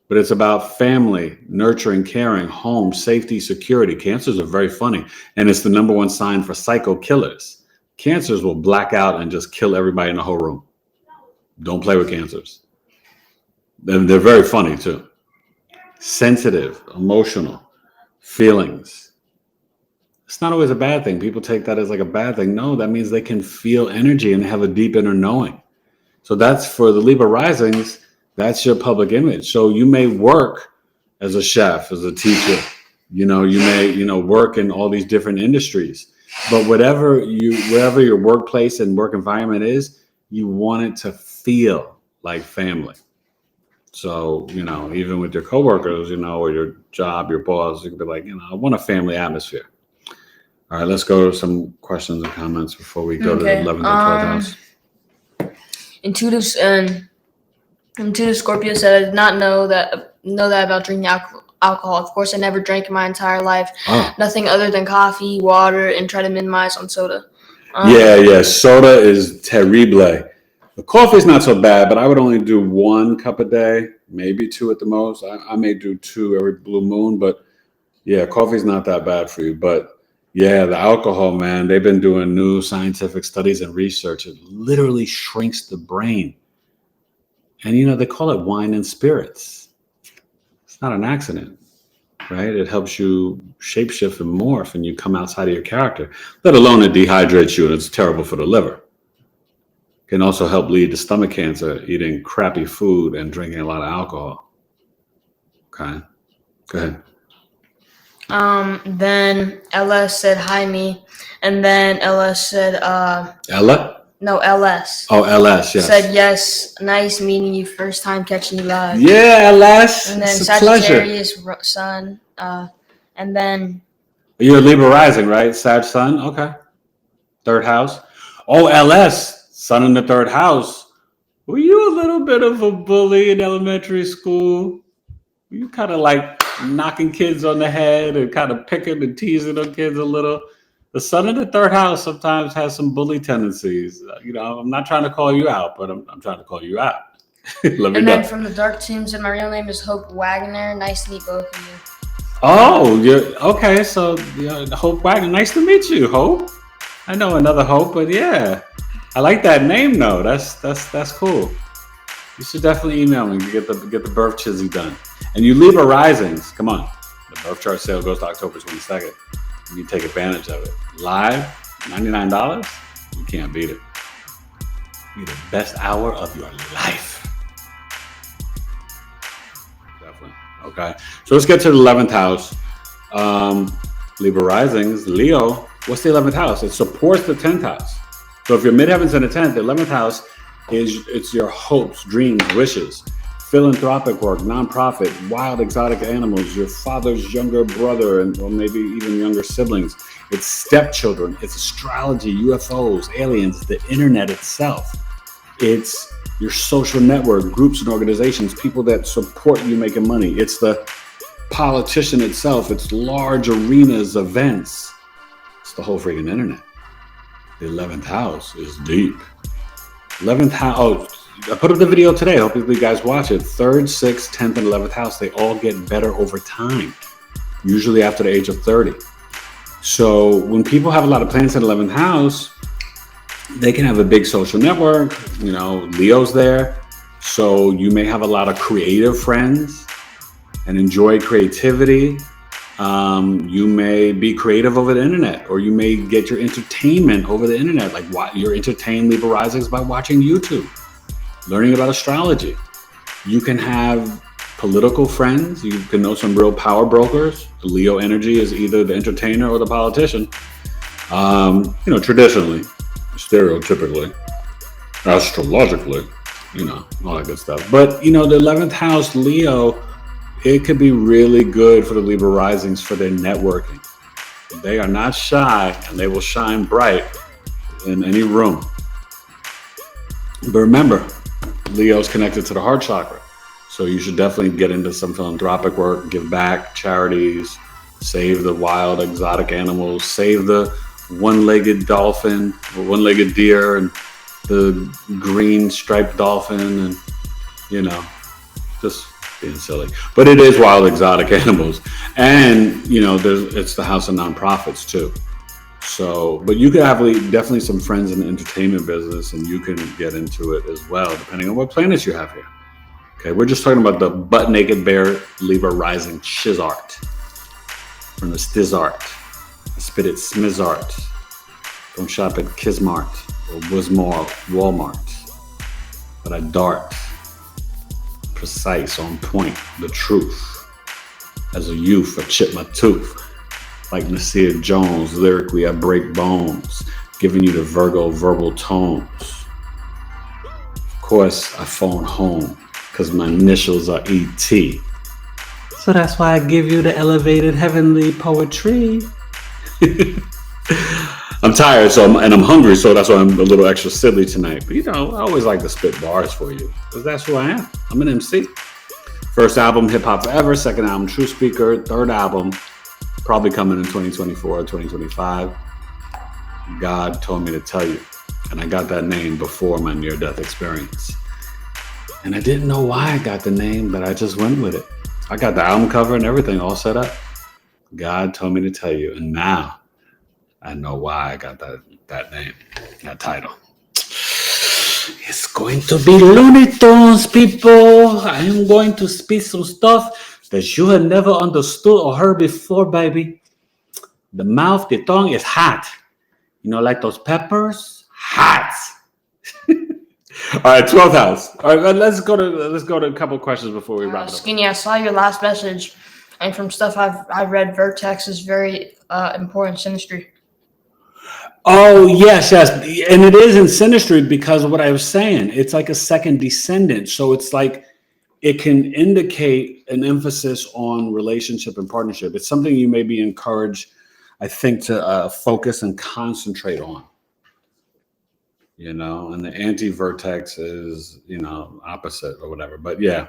But it's about family, nurturing, caring, home, safety, security. Cancers are very funny. And it's the number one sign for psycho killers. Cancers will black out and just kill everybody in the whole room. Don't play with cancers. They're very funny too. Sensitive, emotional, feelings. It's not always a bad thing. People take that as like a bad thing. No, that means they can feel energy and have a deep inner knowing. So that's for the Libra risings. That's your public image. So you may work as a chef, as a teacher. You may, work in all these different industries. But wherever your workplace and work environment is, you want it to feel like family. So, even with your coworkers, or your job, your boss, you can be like, I want a family atmosphere. All right, let's go to some questions and comments before we go to the 11th and 12th house. Intuitive Scorpio said, I did not know that about drinking alcohol. Of course, I never drank in my entire life. Nothing other than coffee, water, and try to minimize on soda. Soda is terrible. The coffee's not so bad, but I would only do 1 cup a day, maybe 2 at the most. I may do 2 every blue moon, but coffee's not that bad for you. But the alcohol, man, they've been doing new scientific studies and research. It literally shrinks the brain. And, they call it wine and spirits. It's not an accident, right? It helps you shapeshift and morph and you come outside of your character, let alone it dehydrates you and it's terrible for the liver. Can also help lead to stomach cancer, eating crappy food and drinking a lot of alcohol. Okay, go ahead. Then Ella said, hi, me. And then Ella said, Ella? No, LS. Oh, LS, yes. Said, yes, nice meeting you, first time catching you live. Yeah, LS. And then it's Sagittarius sun. And then... You're a Libra rising, right? Sag sun? Okay. 3rd house. Oh, LS. Sun in the 3rd house. Were you a little bit of a bully in elementary school? Were you kind of like knocking kids on the head and kind of picking and teasing on kids a little? The sun in the 3rd house sometimes has some bully tendencies. I'm not trying to call you out, but I'm trying to call you out. Let me know. And then from the Dark Tombs, and my real name is Hope Wagner. Nice to meet both of you. Oh, okay. So Hope Wagner. Nice to meet you, Hope. I know another Hope, but I like that name though. That's cool. You should definitely email me to get the birth chizzy done. And you Libra risings, come on. The birth chart sale goes to October 22nd. You take advantage of it. Live, $99. You can't beat it. Be the best hour of your life. Definitely. Okay. So let's get to the 11th house. Libra risings, Leo. What's the 11th house? It supports the 10th house. So if your midheaven's in the 10th, the 11th house it's your hopes, dreams, wishes, philanthropic work, nonprofit, wild exotic animals, your father's younger brother, or maybe even younger siblings. It's stepchildren, it's astrology, UFOs, aliens, the internet itself. It's your social network, groups and organizations, people that support you making money. It's the politician itself. It's large arenas, events. It's the whole freaking internet. The 11th house is deep. 11th house. Oh, I put up the video today. I hope you guys watch it. 3rd, 6th, 10th, and 11th house. They all get better over time, usually after the age of 30. So when people have a lot of planets in the 11th house, they can have a big social network. Leo's there. So you may have a lot of creative friends and enjoy creativity. You may be creative over the internet, or you may get your entertainment over the internet. Like you're entertained Libra risings by watching YouTube, learning about astrology. You can have political friends. You can know some real power brokers. The Leo energy is either the entertainer or the politician. Traditionally, stereotypically, astrologically, all that good stuff. But, the 11th house, Leo, it could be really good for the Libra risings for their networking. They are not shy, and they will shine bright in any room. But remember, Leo's connected to the heart chakra. So you should definitely get into some philanthropic work, give back, charities, save the wild exotic animals, save the one-legged dolphin or one-legged deer and the green striped dolphin, and just being silly. But it is wild exotic animals. And it's the house of nonprofits too. So, but you could have definitely some friends in the entertainment business, and you can get into it as well, depending on what planets you have here. Okay, we're just talking about the butt naked bear Libra rising Shizart from the Stizart, Spit It Smizart. Don't shop at Kismart or Wismore Walmart, but I dart, precise, on point, the truth. As a youth, I chip my tooth. Like Nasir Jones, lyrically I break bones, giving you the Virgo verbal tones. Of course, I phone home, because my initials are E.T. So that's why I give you the elevated heavenly poetry. I'm tired, and I'm hungry, so that's why I'm a little extra silly tonight. But I always like to spit bars for you, because that's who I am. I'm an MC. First album, Hip Hop Forever. Second album, True Speaker. Third album, probably coming in 2024 or 2025. God told me to tell you. And I got that name before my near-death experience. And I didn't know why I got the name, but I just went with it. I got the album cover and everything all set up. God told me to tell you. And now I know why I got that name, that title. It's going to be Looney Tunes, people. I am going to speak some stuff that you have never understood or heard before, baby. The mouth, the tongue is hot. Like those peppers? Hot. All right, 12th house. All right, let's go to a couple questions before we wrap it up. Skinny, I saw your last message, and from stuff I've read, Vertex is very important synastry. Oh, yes. And it is in synastry because of what I was saying. It's like a second descendant. So it's like it can indicate an emphasis on relationship and partnership. It's something you may be encouraged, I think, to focus and concentrate on. And the anti-vertex is, opposite or whatever. But yeah,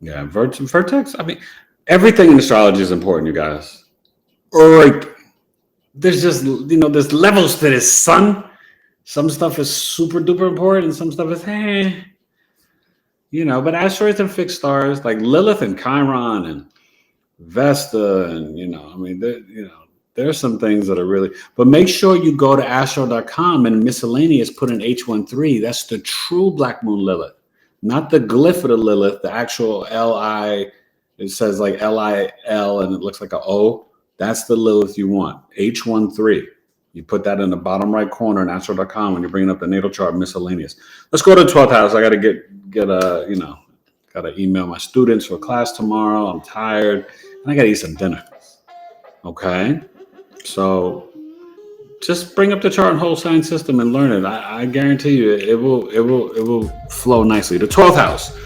vertex. I mean, everything in astrology is important, you guys. Right. There's just, there's levels to this, son. Some stuff is super duper important, and some stuff is, but asteroids and fixed stars like Lilith and Chiron and Vesta, and, there's some things that are really, but make sure you go to astro.com and miscellaneous, put in H13. That's the true Black Moon Lilith, not the glyph of the Lilith, the actual L-I, it says like L-I-L and it looks like an O. That's the Lilith you want, H13. You put that in the bottom right corner in astro.com when you're bringing up the natal chart miscellaneous. Let's go to 12th house. I got to got to email my students for class tomorrow. I'm tired and I got to eat some dinner. Okay. So just bring up the chart and whole sign system and learn it. I guarantee you it will flow nicely. The 12th house,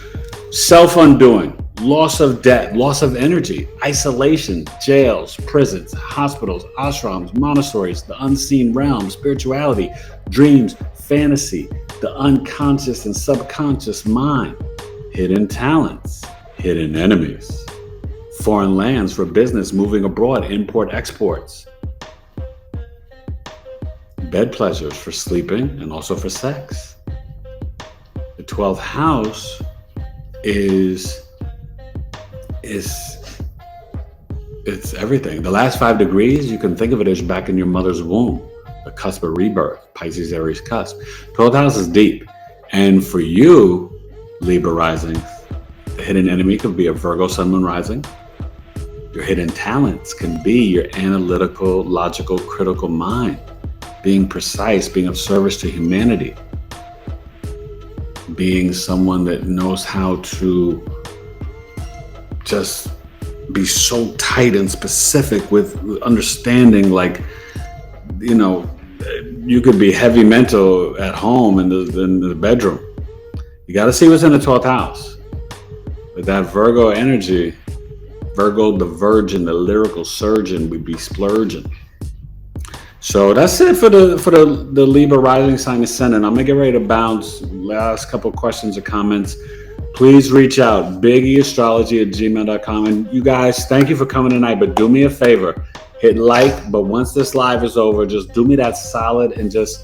self-undoing, loss of debt, loss of energy, isolation, jails, prisons, hospitals, ashrams, monasteries, the unseen realm, spirituality, dreams, fantasy, the unconscious and subconscious mind, hidden talents, hidden enemies, foreign lands for business, moving abroad, import, exports, bed pleasures for sleeping and also for sex. The 12th house is it's everything. The last 5 degrees, you can think of it as back in your mother's womb, the cusp of rebirth, Pisces, Aries cusp. 12th house is deep. And for you, Libra rising, the hidden enemy could be a Virgo sun, moon rising. Your hidden talents can be your analytical, logical, critical mind, being precise, being of service to humanity, being someone that knows how to just be so tight and specific with understanding, like, you know, you could be heavy mental at home in the bedroom. You got to see what's in the 12th house. With that Virgo energy, Virgo the virgin, the lyrical surgeon, would be splurging. So that's it for the Libra rising sign ascendant. I'm gonna get ready to bounce. Last couple questions or comments. Please reach out, bigeastrology@gmail.com. And you guys, thank you for coming tonight. But do me a favor, hit like. But once this live is over, just do me that solid and just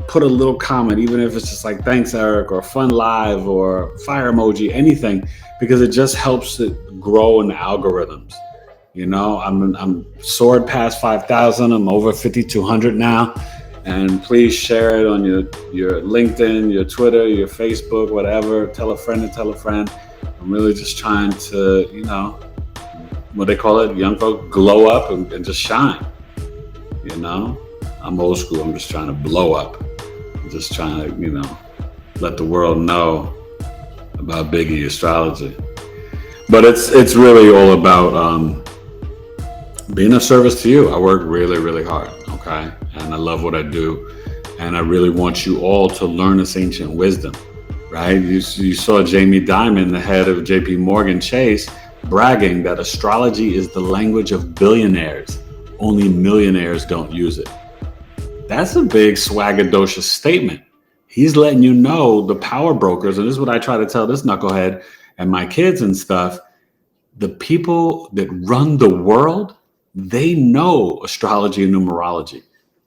put a little comment, even if it's just like thanks Eric, or fun live, or fire emoji, anything, because it just helps it grow in the algorithms. You know, I'm soared past 5,000. I'm over 5,200 now. And please share it on your LinkedIn, your Twitter, your Facebook, whatever. Tell a friend to tell a friend. I'm really just trying to, you know, what they call it, young folk, glow up and just shine. You know, I'm old school. I'm just trying to blow up. I'm just trying to, you know, let the world know about Biggie astrology. But it's really all about being of service to you. I work really, really hard, okay? And I love what I do. And I really want you all to learn this ancient wisdom, right? You saw Jamie Dimon, the head of JP Morgan Chase, bragging that astrology is the language of billionaires. Only millionaires don't use it. That's a big swaggadocious statement. He's letting you know, the power brokers, and this is what I try to tell this knucklehead and my kids and stuff, the people that run the world, they know astrology and numerology.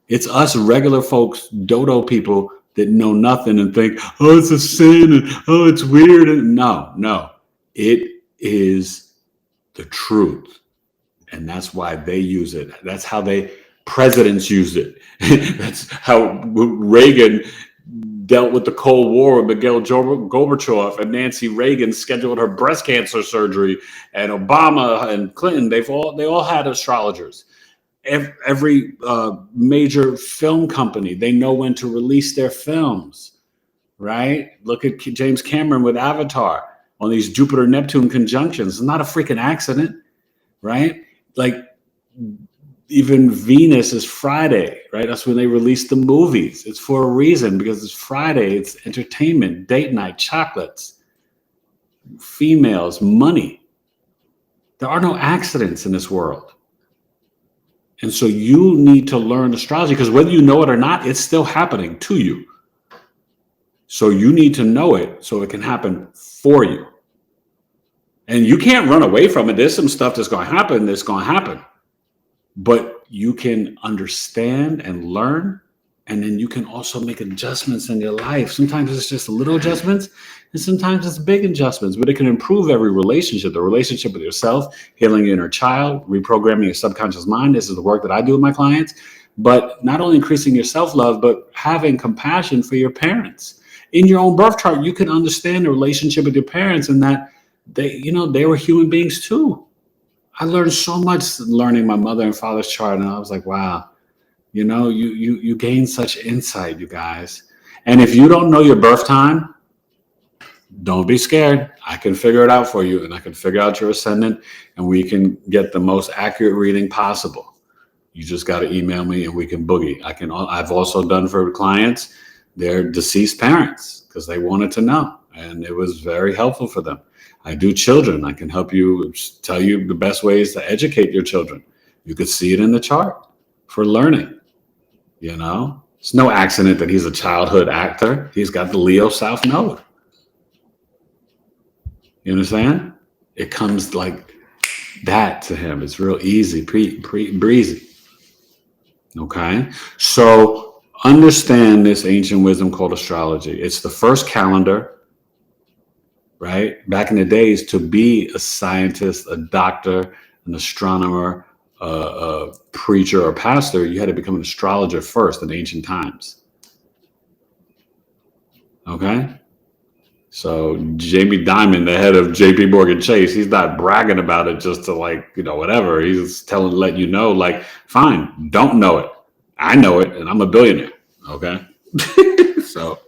It's us regular folks, dodo people, that know nothing and think, oh, it's a sin, and oh, it's weird. And no, it is the truth. And that's why they use it. That's how presidents use it. That's how Reagan dealt with the Cold War with Mikhail Gorbachev, and Nancy Reagan scheduled her breast cancer surgery, and Obama and Clinton, they all had astrologers. Every major film company, they know when to release their films, right? Look at James Cameron with Avatar on these Jupiter-Neptune conjunctions. It's not a freaking accident, right? Like, even Venus is Friday, right? That's when they release the movies. It's for a reason, because it's Friday. It's entertainment, date night, chocolates, females, money. There are no accidents in this world. And so you need to learn astrology, because whether you know it or not, it's still happening to you. So you need to know it so it can happen for you. And you can't run away from it. There's some stuff that's going to happen. But you can understand and learn, and then you can also make adjustments in your life. Sometimes it's just little adjustments, and sometimes it's big adjustments, but it can improve every relationship, the relationship with yourself, healing your inner child, reprogramming your subconscious mind. This is the work that I do with my clients. But not only increasing your self-love, but having compassion for your parents. In your own birth chart, you can understand the relationship with your parents, and that they were human beings too. I learned so much learning my mother and father's chart, and I was like, wow, you gain such insight, you guys. And if you don't know your birth time, don't be scared. I can figure it out for you, and I can figure out your ascendant, and we can get the most accurate reading possible. You just got to email me, and we can boogie. I've also done for clients their deceased parents, because they wanted to know, and it was very helpful for them. I do children. I can help you, tell you the best ways to educate your children. You could see it in the chart for learning. It's no accident that he's a childhood actor. He's got the Leo South Node. You understand? It comes like that to him. It's real easy, breezy. Okay? So understand this ancient wisdom called astrology. It's the first calendar. Right? Back in the days, to be a scientist, a doctor, an astronomer, a preacher, or pastor, you had to become an astrologer first in ancient times. Okay? So Jamie Dimon, the head of JP Morgan Chase, he's not bragging about it just to like, whatever. He's letting you know, like, fine, don't know it. I know it, and I'm a billionaire. Okay. So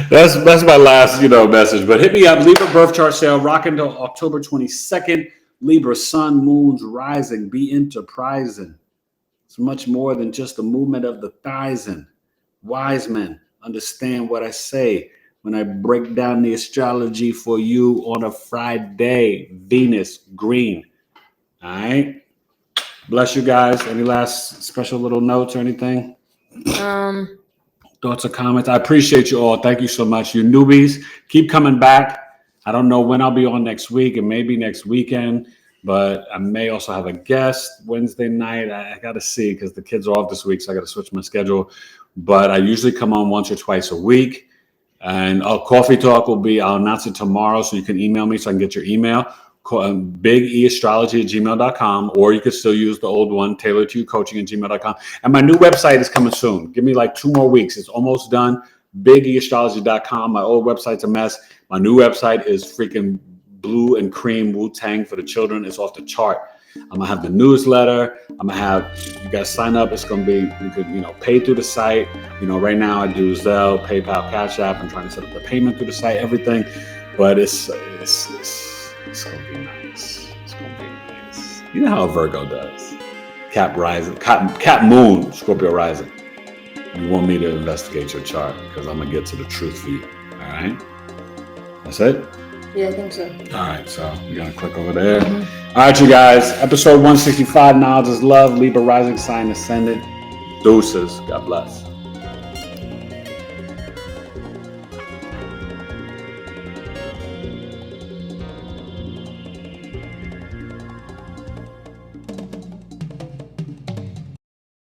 that's my last, message. But hit me up, Libra birth chart sale, rock until October 22nd. Libra, sun, moons, rising, be enterprising. It's much more than just the movement of the thighs. And wise men understand what I say when I break down the astrology for you on a Friday. Venus, green. All right. Bless you guys. Any last special little notes or anything? Thoughts or comments? I appreciate you all. Thank you so much. You newbies, keep coming back. I don't know when I'll be on next week and maybe next weekend, but I may also have a guest Wednesday night. I got to see because the kids are off this week, so I got to switch my schedule. But I usually come on once or twice a week. And Coffee Talk will be, I'll announce it tomorrow, so you can email me so I can get your email. bigeastrology@gmail.com, or you could still use the old one, tailoredtoyoucoaching@gmail.com. And my new website is coming soon. Give me like 2 more weeks. It's almost done. bigeastrology.com. My old website's a mess. My new website is freaking blue and cream Wu-Tang for the children. It's off the chart. I'm gonna have the newsletter. I'm gonna have you guys sign up. It's gonna be, you could pay through the site. Right now I do Zelle, PayPal, Cash App. I'm trying to set up the payment through the site, everything. But it's gonna be nice. It's gonna be nice. You know how a Virgo does. Cap rising, Cap moon, Scorpio rising. You want me to investigate your chart because I'm gonna get to the truth for you. All right. That's it. Yeah, I think so. All right, so you're gonna click over there. All right, you guys. Episode 165. Knowledge is love. Libra rising sign ascendant. Deuces. God bless.